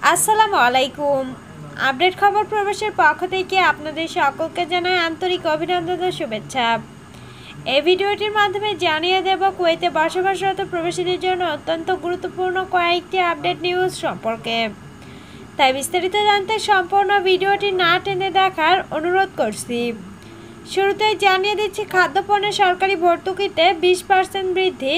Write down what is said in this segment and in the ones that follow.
আসসালামু আলাইকুম। আপডেট খবর প্রবাসের পক্ষ থেকে আপনাদের সকলকে জানাই আন্তরিক অভিনন্দন ও শুভেচ্ছা। এই ভিডিওটির মাধ্যমে জানিয়ে দেব কুয়েতে বসবাসরত প্রবাসীদের জন্য অত্যন্ত গুরুত্বপূর্ণ কয়েকটি আপডেট নিউজ সম্পর্কে। তাই বিস্তারিত জানতে সম্পূর্ণ ভিডিওটি না টেনে দেখার অনুরোধ করছি। শুরুতেই জানিয়ে দিচ্ছি খাদ্যপণ্যের সরকারি ভর্তুকিতে 20% বৃদ্ধি।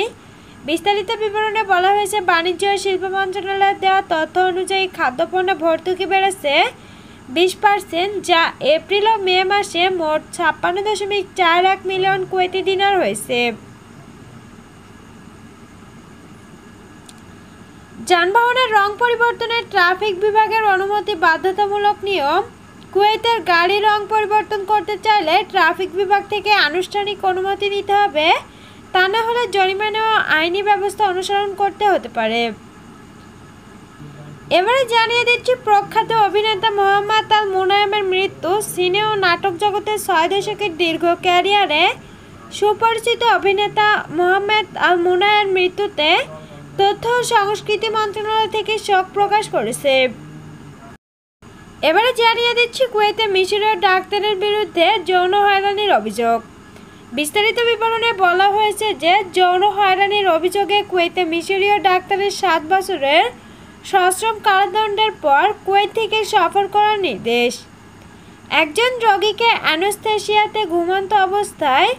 বিস্তারিত বিবরণে বলা হয়েছে, বাণিজ্য ও শিল্প মন্ত্রণালয়ের দেওয়া তথ্য অনুযায়ী খাদ্যপণ্য ভর্তুকি বেড়েছে 20%, যা এপ্রিল ও মে মাসে মোট 56.41 মিলিয়ন কুয়েতি দিনার হয়েছে। যানবাহনের রং পরিবর্তনের ট্রাফিক বিভাগের অনুমতি বাধ্যতামূলক নিয়ম। কুয়েতের গাড়ি রং পরিবর্তন করতে চাইলে ট্রাফিক বিভাগ থেকে আনুষ্ঠানিক অনুমতি নিতে হবে, তা না হলে জরিমানা ও আইনি ব্যবস্থা অনুসরণ করতে হতে পারে। এবারে জানিয়ে দিচ্ছি প্রখ্যাত অভিনেতা মোহাম্মদ আল মুনায়েমের মৃত্যু। সিনে ও নাটক জগতের 6 দশকের দীর্ঘ ক্যারিয়ারে সুপরিচিত অভিনেতা মোহাম্মদ আল মুনায়েমের মৃত্যুতে তথ্য ও সংস্কৃতি মন্ত্রণালয় থেকে শোক প্রকাশ করেছে। এবারে জানিয়ে দিচ্ছি কুয়েতে মিশরীয় ডাক্তারের বিরুদ্ধে যৌন হয়রানির অভিযোগ। বিস্তারিত বিবরণে বলা হয়েছে যে যৌন হয়রানির অভিযোগে কুয়েতে মিশরীয় ডাক্তারের 7 বছরের সশ্রম কারাদণ্ডের পর কুয়েত থেকে সফর করার নির্দেশ। একজন রোগীকে অ্যানেস্থেসিয়াতে ঘুমন্ত অবস্থায়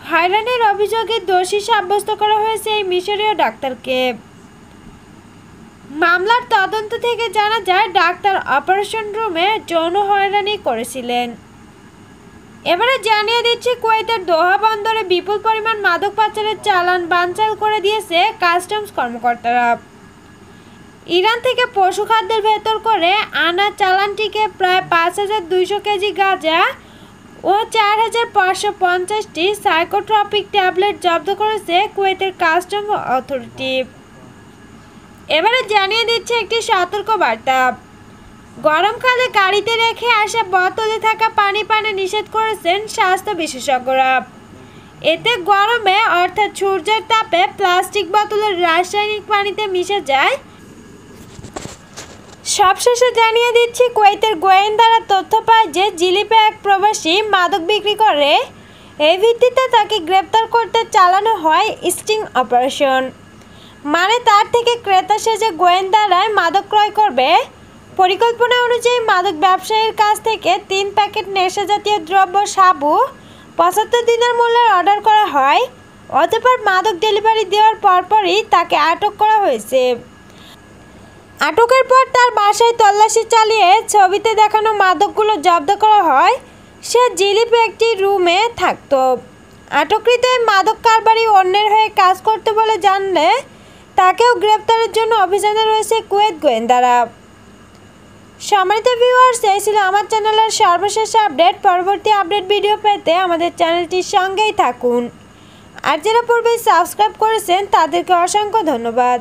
হয়রানির অভিযোগে দোষী সাব্যস্ত করা হয়েছে এই মিশরীয় ডাক্তারকে। মামলার তদন্ত থেকে জানা যায় ডাক্তার অপারেশন রুমে যৌন হয়রানি করেছিলেন। এবারে জানিয়ে দিচ্ছি কুয়েতের দোহা বন্দরে বিপুল পরিমাণ মাদক পাচারের চালান বানচাল করে দিয়েছে কাস্টমস কর্মকর্তারা। ইরান থেকে পশু খাদ্যের ভেতর করে আনা চালানটিকে প্রায় 5200 কেজি গাঁজা ও 4550টি সাইকোট্রপিক ট্যাবলেট জব্দ করেছে কুয়েতের কাস্টম অথরিটি। এবারে জানিয়ে দিচ্ছে একটি সতর্ক বার্তা। গরমকালে গাড়িতে রেখে আসা বোতলে থাকা পানি পানে নিষেধ করেছেন স্বাস্থ্য বিশেষজ্ঞরা। এতে গরমে অর্থাৎ সূর্যের তাপে প্লাস্টিক বোতলের রাসায়নিক পানিতে মিশে যায়। সবশেষে জানিয়ে দিচ্ছি কুয়েতের গোয়েন্দারা তথ্য পায় যে জিলিপে এক প্রবাসী মাদক বিক্রি করে। এই ভিত্তিতে তাকে গ্রেপ্তার করতে চালানো হয় স্টিং অপারেশন। মানে তার থেকে ক্রেতা সেজে গোয়েন্দারাই মাদক ক্রয় করবে। পরিকল্পনা অনুযায়ী মাদক ব্যবসায়ীর কাছ থেকে 3 প্যাকেট নেশা জাতীয় দ্রব্য সাবু 75 দিনার মূল্যের অর্ডার করা হয়। অতঃপর মাদক ডেলিভারি দেওয়ার পরপরই তাকে আটক করা হয়েছে। আটকের পর তার বাসায় তল্লাশি চালিয়ে ছবিতে দেখানো মাদকগুলো জব্দ করা হয়। সে জিলিপে একটি রুমে থাকত। আটককৃত এই মাদক কারবারি অন্যের হয়ে কাজ করতে বলে জানলে তাকেও গ্রেপ্তারের জন্য অভিযানে রয়েছে কুয়েত গোয়েন্দারা। সম্মানিত ভিউয়ার্স, এই ছিল আমার চ্যানেলের সর্বশেষ আপডেট। পরবর্তী আপডেট ভিডিও পেতে আমাদের চ্যানেলটির সঙ্গেই থাকুন। আর যারা পূর্বেই সাবস্ক্রাইব করেছেন তাদেরকে অসংখ্য ধন্যবাদ।